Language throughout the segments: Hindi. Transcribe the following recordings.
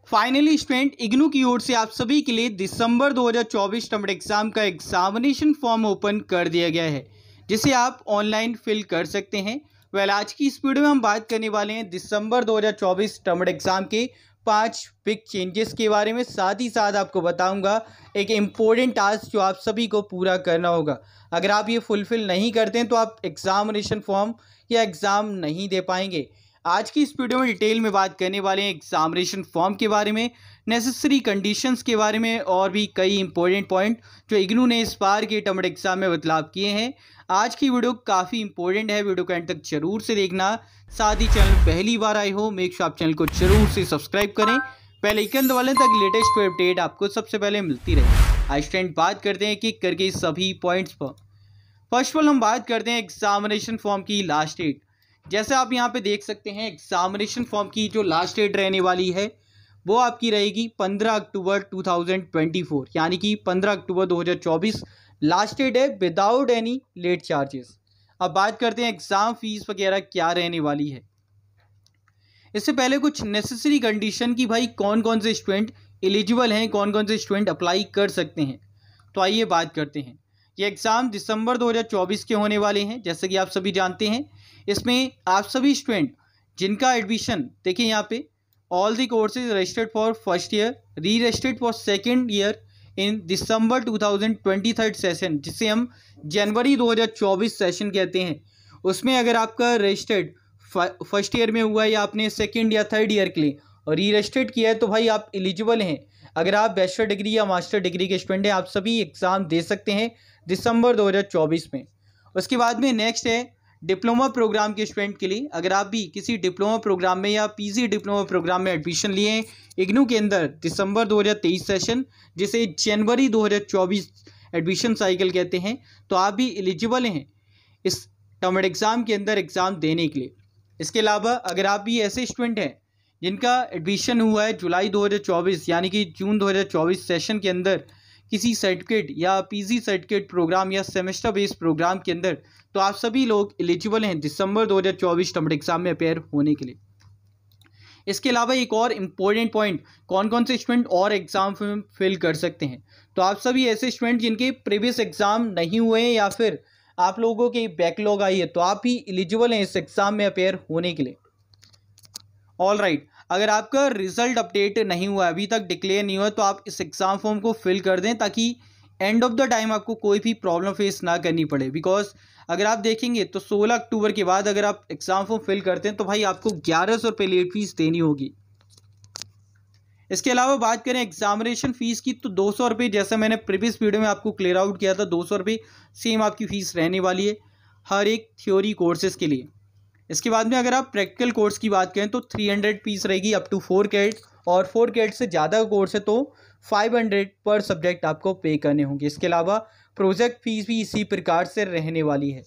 फाइनली स्टूडेंट इग्नू की ओर से आप सभी के लिए दिसंबर 2024 टर्म एग्जाम का एग्जामिनेशन फॉर्म ओपन कर दिया गया है, जिसे आप ऑनलाइन फिल कर सकते हैं। आज की इस वीडियो में हम बात करने वाले हैं दिसंबर 2024 टर्म एग्जाम के 5 बिग चेंजेस के बारे में। साथ ही साथ आपको बताऊंगा एक इम्पोर्टेंट टास्क जो आप सभी को पूरा करना होगा। अगर आप ये फुलफिल नहीं करते हैं तो आप एग्जामिनेशन फॉर्म या एग्ज़ाम नहीं दे पाएंगे। आज की इस वीडियो में डिटेल में बात करने वाले हैं एग्जामिनेशन फॉर्म के बारे में, नेसेसरी कंडीशंस के बारे में और भी कई इंपॉर्टेंट पॉइंट जो इग्नू ने इस बार के टर्म एग्जाम में बदलाव किए हैं। आज की वीडियो काफ़ी इंपॉर्टेंट है, वीडियो को एंड तक जरूर से देखना। साथ ही चैनल पहली बार आए हो मेक श्योर आप चैनल को जरूर से सब्सक्राइब करें, बेल आइकन दबा लें ताकि लेटेस्ट अपडेट आपको सबसे पहले मिलती रहे। आज स्टूडेंट बात करते हैं कि करके सभी पॉइंट्स पर। फर्स्ट ऑफ ऑल हम बात करते हैं एग्जामिनेशन फॉर्म की लास्ट डेट। जैसे आप यहाँ पे देख सकते हैं एग्जामिनेशन फॉर्म की जो लास्ट डेट रहने वाली है वो आपकी रहेगी 15 अक्टूबर 2024, यानी कि 15 अक्टूबर 2024 लास्ट डेट है विदाउट एनी लेट चार्जेस। अब बात करते हैं एग्ज़ाम फीस वगैरह क्या रहने वाली है। इससे पहले कुछ नेसेसरी कंडीशन की भाई कौन कौन से स्टूडेंट एलिजिबल हैं, कौन कौन से स्टूडेंट अप्लाई कर सकते हैं, तो आइए बात करते हैं। ये एग्ज़ाम दिसंबर 2024 के होने वाले हैं, जैसे कि आप सभी जानते हैं। इसमें आप सभी स्टूडेंट जिनका एडमिशन देखिए यहाँ पे all the courses registered for first year री registered for second year in December 2023 session, जिसे हम जनवरी 2024 सेशन कहते हैं, उसमें अगर आपका रजिस्टर्ड फर्स्ट ईयर में हुआ है या आपने सेकेंड या थर्ड ईयर के लिए और री रजिस्टर्ड किया है तो भाई आप एलिजिबल हैं। अगर आप बैचलर डिग्री या मास्टर डिग्री के स्टूडेंट हैं आप सभी एग्ज़ाम दे सकते हैं दिसंबर 2024 में। उसके बाद में नेक्स्ट है डिप्लोमा प्रोग्राम के स्टूडेंट के लिए। अगर आप भी किसी डिप्लोमा प्रोग्राम में या पीजी डिप्लोमा प्रोग्राम में एडमिशन लिए हैं इग्नू के अंदर दिसंबर 2023 सेशन, जिसे जनवरी 2024 एडमिशन साइकिल कहते हैं, तो आप भी एलिजिबल हैं इस टर्म एग्ज़ाम के अंदर एग्ज़ाम देने के लिए। इसके अलावा अगर आप भी ऐसे स्टूडेंट हैं जिनका एडमिशन हुआ है जुलाई 2024 यानी कि जून 2024 सेशन के अंदर किसी सर्टिफिकेट या पीजी सर्टिफिकेट प्रोग्राम या सेमेस्टर बेस्ड प्रोग्राम के अंदर, तो आप सभी लोग एलिजिबल हैं दिसंबर 2024 टर्म एग्जाम में अपेयर होने के लिए। इसके अलावा एक और इम्पोर्टेंट पॉइंट, कौन कौन से स्टूडेंट और एग्ज़ाम फिल कर सकते हैं, तो आप सभी ऐसे स्टूडेंट जिनके प्रीवियस एग्ज़ाम नहीं हुए हैं या फिर आप लोगों की बैकलॉग आई है तो आप भी एलिजिबल हैं इस एग्ज़ाम में अपेयर होने के लिए। ऑल राइट, अगर आपका रिजल्ट अपडेट नहीं हुआ, अभी तक डिक्लेयर नहीं हुआ, तो आप इस एग्ज़ाम फॉर्म को फिल कर दें ताकि एंड ऑफ द टाइम आपको कोई भी प्रॉब्लम फेस ना करनी पड़े। बिकॉज अगर आप देखेंगे तो 16 अक्टूबर के बाद अगर आप एग्ज़ाम फॉर्म फिल करते हैं तो भाई आपको 1100 रुपये लेट फीस देनी होगी। इसके अलावा बात करें एग्जामिनेशन फ़ीस की तो 200 रुपये, जैसा मैंने प्रीवियस वीडियो में आपको क्लियर आउट किया था, 200 रुपये सेम आपकी फ़ीस रहने वाली है हर एक थ्योरी कोर्सेज के लिए। इसके बाद में अगर आप प्रैक्टिकल कोर्स की बात करें तो 300 फीस रहेगी अप टू 4 क्रेडिट, और 4 क्रेडिट से ज़्यादा कोर्स है तो 500 पर सब्जेक्ट आपको पे करने होंगे। इसके अलावा प्रोजेक्ट फीस भी इसी प्रकार से रहने वाली है।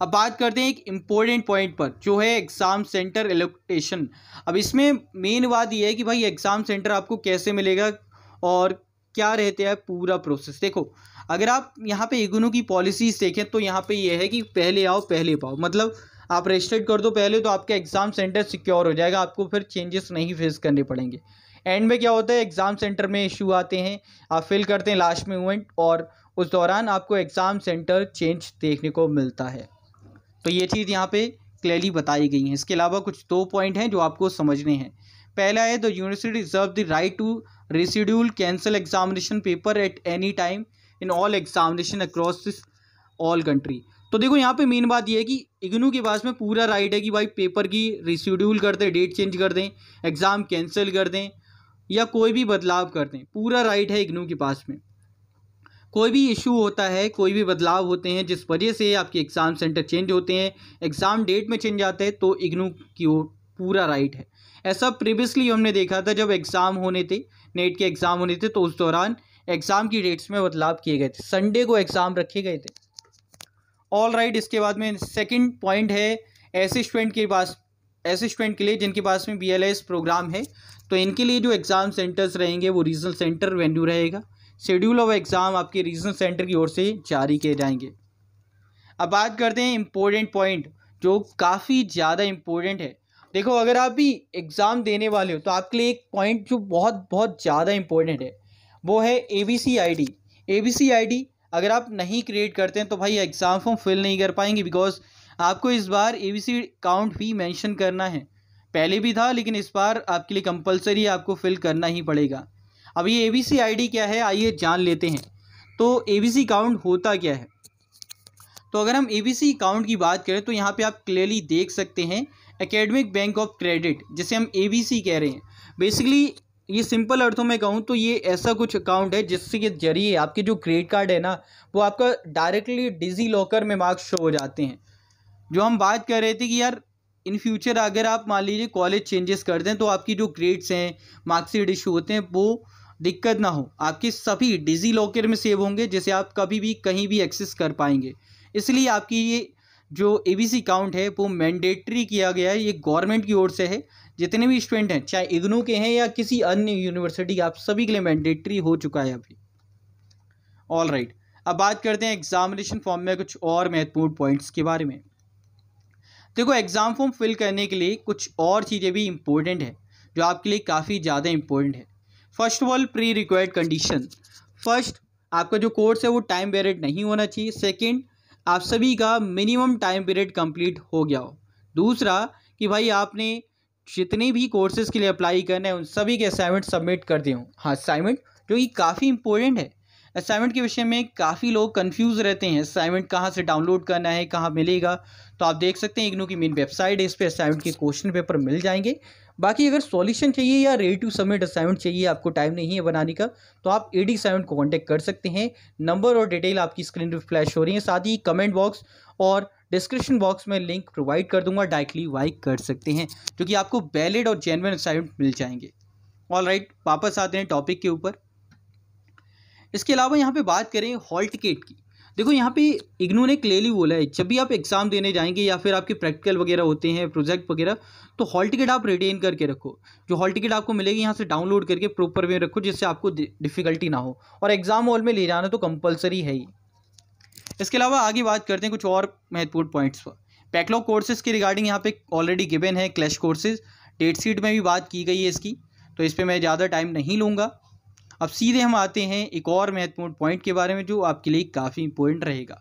अब बात करते हैं एक इम्पोर्टेंट पॉइंट पर जो है एग्ज़ाम सेंटर एलोकेशन। अब इसमें मेन बात यह है कि भाई एग्ज़ाम सेंटर आपको कैसे मिलेगा और क्या रहता है पूरा प्रोसेस। देखो अगर आप यहाँ पे इग्नू की पॉलिसीज़ देखें तो यहाँ पे ये है कि पहले आओ पहले पाओ, मतलब आप रजिस्टर्ड कर दो पहले तो आपका एग्ज़ाम सेंटर सिक्योर हो जाएगा, आपको फिर चेंजेस नहीं फेस करने पड़ेंगे। एंड में क्या होता है एग्ज़ाम सेंटर में इशू आते हैं, आप फिल करते हैं लास्ट में मोमेंट और उस दौरान आपको एग्ज़ाम सेंटर चेंज देखने को मिलता है। तो ये चीज़ यहाँ पे क्लियरली बताई गई है। इसके अलावा कुछ 2 पॉइंट हैं जो आपको समझने हैं। पहला है the university reserve the right to reschedule cancel examination paper at any time in all examination across this all country. तो देखो यहाँ पे मेन बात यह है कि इग्नू के पास में पूरा राइट है कि भाई पेपर की रिशेड्यूल कर दें, डेट चेंज कर दें, एग्ज़ाम कैंसिल कर दें या कोई भी बदलाव कर दें, पूरा राइट है इग्नू के पास में। कोई भी इशू होता है, कोई भी बदलाव होते हैं जिस वजह से आपके एग्ज़ाम सेंटर चेंज होते हैं, एग्ज़ाम डेट में चेंज आता है, तो इग्नू की ओर पूरा राइट है। ऐसा प्रीवियसली हमने देखा था जब एग्ज़ाम होने थे, नेट के एग्ज़ाम होने थे, तो उस दौरान एग्ज़ाम की डेट्स में बदलाव किए गए थे, संडे को एग्ज़ाम रखे गए थे। ऑल राइट, इसके बाद में सेकंड पॉइंट है ऐसे स्टूडेंट के लिए जिनके पास में BLS प्रोग्राम है, तो इनके लिए जो एग्ज़ाम सेंटर्स रहेंगे वो रीजनल सेंटर वेन्यू रहेगा। शेड्यूल ऑफ एग्ज़ाम आपके रीजनल सेंटर की ओर से जारी किए जाएंगे। अब बात करते हैं इम्पोर्टेंट पॉइंट जो काफ़ी ज़्यादा इम्पोर्टेंट है, देखो, अगर आप भी एग्ज़ाम देने वाले हो तो आपके लिए एक पॉइंट जो बहुत बहुत ज़्यादा इंपॉर्टेंट है वो है ABC ID। ABC ID अगर आप नहीं क्रिएट करते हैं तो भाई एग्ज़ाम फॉर्म फिल नहीं कर पाएंगे, बिकॉज आपको इस बार ABC काउंट भी मेंशन करना है। पहले भी था लेकिन इस बार आपके लिए कंपलसरी है, आपको फिल करना ही पड़ेगा। अब ये ABC ID क्या है, आइए जान लेते हैं। तो ABC काउंट होता क्या है? तो अगर हम ABC काउंट की बात करें तो यहाँ पे आप क्लियरली देख सकते हैं एकेडमिक बैंक ऑफ क्रेडिट, जिसे हम ABC कह रहे हैं। बेसिकली ये सिंपल अर्थों में कहूँ तो ये ऐसा कुछ अकाउंट है जिससे के जरिए आपके जो क्रेडिट कार्ड है ना वो आपका डायरेक्टली डिजी लॉकर में मार्क्स शो हो जाते हैं। जो हम बात कर रहे थे कि यार इन फ्यूचर अगर आप मान लीजिए कॉलेज चेंजेस कर दें तो आपकी जो ग्रेड्स हैं, मार्कशीट इशू होते हैं, वो दिक्कत ना हो, आपके सभी डिजी लॉकर में सेव होंगे, जिसे आप कभी भी कहीं भी एक्सेस कर पाएंगे। इसलिए आपकी ये जो ABC काउंट है वो मैंडेटरी किया गया है, ये गवर्नमेंट की ओर से है। जितने भी स्टूडेंट हैं, चाहे इग्नू के हैं या किसी अन्य यूनिवर्सिटी, आप सभी के लिए मैंडेटरी हो चुका है अभी। ऑल राइट, अब बात करते हैं एग्जामिनेशन फॉर्म में कुछ और महत्वपूर्ण पॉइंट्स के बारे में। देखो, एग्ज़ाम फॉर्म फिल करने के लिए कुछ और चीज़ें भी इम्पोर्टेंट है जो आपके लिए काफ़ी ज़्यादा इम्पोर्टेंट है। First of all, pre required condition. First, आपका जो कोर्स है वो टाइम पीरियड नहीं होना चाहिए। सेकंड, आप सभी का मिनिमम टाइम पीरियड कंप्लीट हो गया हो। दूसरा कि भाई आपने जितने भी कोर्सेज़ के लिए अप्लाई करना है उन सभी के असाइनमेंट सबमिट कर दिए हों। हाँ, असाइनमेंट जो कि काफ़ी इंपॉर्टेंट है। असाइनमेंट के विषय में काफ़ी लोग कंफ्यूज रहते हैं, असाइनमेंट कहाँ से डाउनलोड करना है, कहाँ मिलेगा। तो आप देख सकते हैं इग्नू की मेन वेबसाइट है, इस पर असाइनमेंट के क्वेश्चन पेपर मिल जाएंगे। बाकी अगर सॉल्यूशन चाहिए या रेडी टू सबमिट असाइनमेंट चाहिए, आपको टाइम नहीं है बनाने का, तो आप AD असाइनमेंट को कॉन्टैक्ट कर सकते हैं। नंबर और डिटेल आपकी स्क्रीन पर फ्लैश हो रही है। साथ ही कमेंट बॉक्स और डिस्क्रिप्शन बॉक्स में लिंक प्रोवाइड कर दूंगा, डायरेक्टली वाइक कर सकते हैं, जो कि आपको वैलिड और जेन्युइन असाइनमेंट मिल जाएंगे। ऑल राइट, वापस आते हैं टॉपिक के ऊपर। इसके अलावा यहाँ पे बात करें हॉल टिकट की। देखो, यहाँ पे इग्नू ने क्लियरली बोला है जब भी आप एग्ज़ाम देने जाएंगे या फिर आपके प्रैक्टिकल वगैरह होते हैं, प्रोजेक्ट वगैरह, तो हॉल टिकट आप रिटेन करके रखो। जो हॉल टिकट आपको मिलेगी यहाँ से डाउनलोड करके प्रॉपर वे रखो, जिससे आपको डिफ़िकल्टी ना हो। और एग्ज़ाम हॉल में ले जाना तो कंपलसरी है ही। इसके अलावा आगे बात करते हैं कुछ और महत्वपूर्ण पॉइंट्स पर। बैकलॉग कोर्सेज़ के रिगार्डिंग यहाँ पे ऑलरेडी गिवन है क्लैश कोर्सेज़, डेट शीट में भी बात की गई है इसकी, तो इस पर मैं ज़्यादा टाइम नहीं लूँगा। अब सीधे हम आते हैं एक और महत्वपूर्ण पॉइंट के बारे में जो आपके लिए काफ़ी इंपॉर्टेंट रहेगा।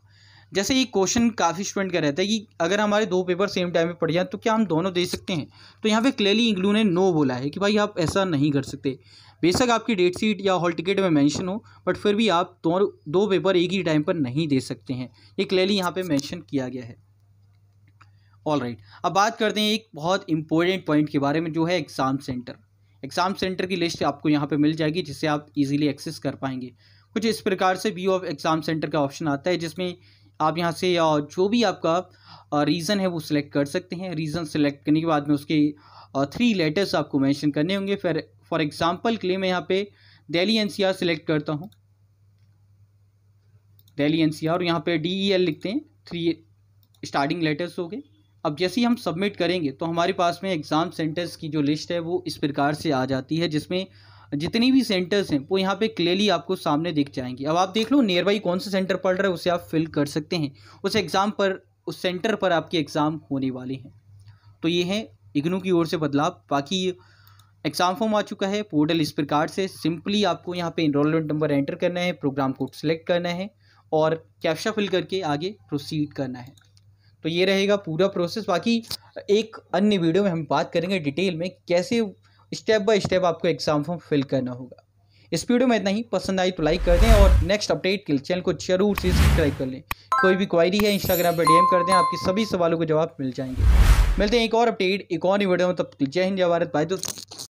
जैसे ये क्वेश्चन काफ़ी स्टूडेंट का रहता है कि अगर हमारे 2 पेपर सेम टाइम में पड़ जाए तो क्या हम दोनों दे सकते हैं? तो यहाँ पे क्लियरली इग्नू ने नो बोला है कि भाई आप ऐसा नहीं कर सकते। बेशक आपकी डेट शीट या हॉल टिकट में मेंशन हो, बट फिर भी आप दो पेपर एक ही टाइम पर नहीं दे सकते हैं। ये क्लियरली यहाँ पे मेंशन किया गया है। ऑल राइट, अब बात करते हैं एक बहुत इंपॉर्टेंट पॉइंट के बारे में, जो है एग्ज़ाम सेंटर। एग्ज़ाम सेंटर की लिस्ट आपको यहाँ पे मिल जाएगी, जिससे आप इजीली एक्सेस कर पाएंगे। कुछ इस प्रकार से व्यू ऑफ एग्ज़ाम सेंटर का ऑप्शन आता है, जिसमें आप यहाँ से जो भी आपका रीज़न है वो सिलेक्ट कर सकते हैं। रीज़न सेलेक्ट करने के बाद में उसके 3 लेटर्स आपको मेंशन करने होंगे। फिर फॉर एग्जांपल के लिए मैं यहाँ पे दिल्ली NCR सिलेक्ट करता हूँ, दिल्ली NCR, और यहाँ पे DEL लिखते हैं, 3 स्टार्टिंग लेटर्स हो गए। अब जैसे ही हम सबमिट करेंगे तो हमारे पास में एग्ज़ाम सेंटर्स की जो लिस्ट है वो इस प्रकार से आ जाती है, जिसमें जितनी भी सेंटर्स हैं वो यहाँ पे क्लियरली आपको सामने दिख जाएंगे। अब आप देख लो नियर बाई कौन सा सेंटर पड़ रहा है, उसे आप फिल कर सकते हैं। उस एग्ज़ाम पर, उस सेंटर पर आपके एग्ज़ाम होने वाले हैं। तो ये है इग्नू की ओर से बदलाव। बाकी एग्ज़ाम फॉर्म आ चुका है, पोर्टल इस प्रकार से। सिंपली आपको यहाँ पे इनरोलमेंट नंबर एंटर करना है, प्रोग्राम कोड सेलेक्ट करना है और कैप्चा फिल करके आगे प्रोसीड करना है। तो ये रहेगा पूरा प्रोसेस। बाकी एक अन्य वीडियो में हम बात करेंगे डिटेल में कैसे स्टेप बाय स्टेप आपको एग्ज़ाम फॉर्म फिल करना होगा। इस वीडियो में इतना ही। पसंद आई तो लाइक कर दें और नेक्स्ट अपडेट के लिए चैनल को जरूर से सब्सक्राइब कर लें। कोई भी क्वायरी है इंस्टाग्राम पर DM कर दें, आपके सभी सवालों के जवाब मिल जाएंगे। मिलते हैं एक और अपडेट एक और वीडियो में, तब जय हिंद जय भारत, बाय दोस्तों।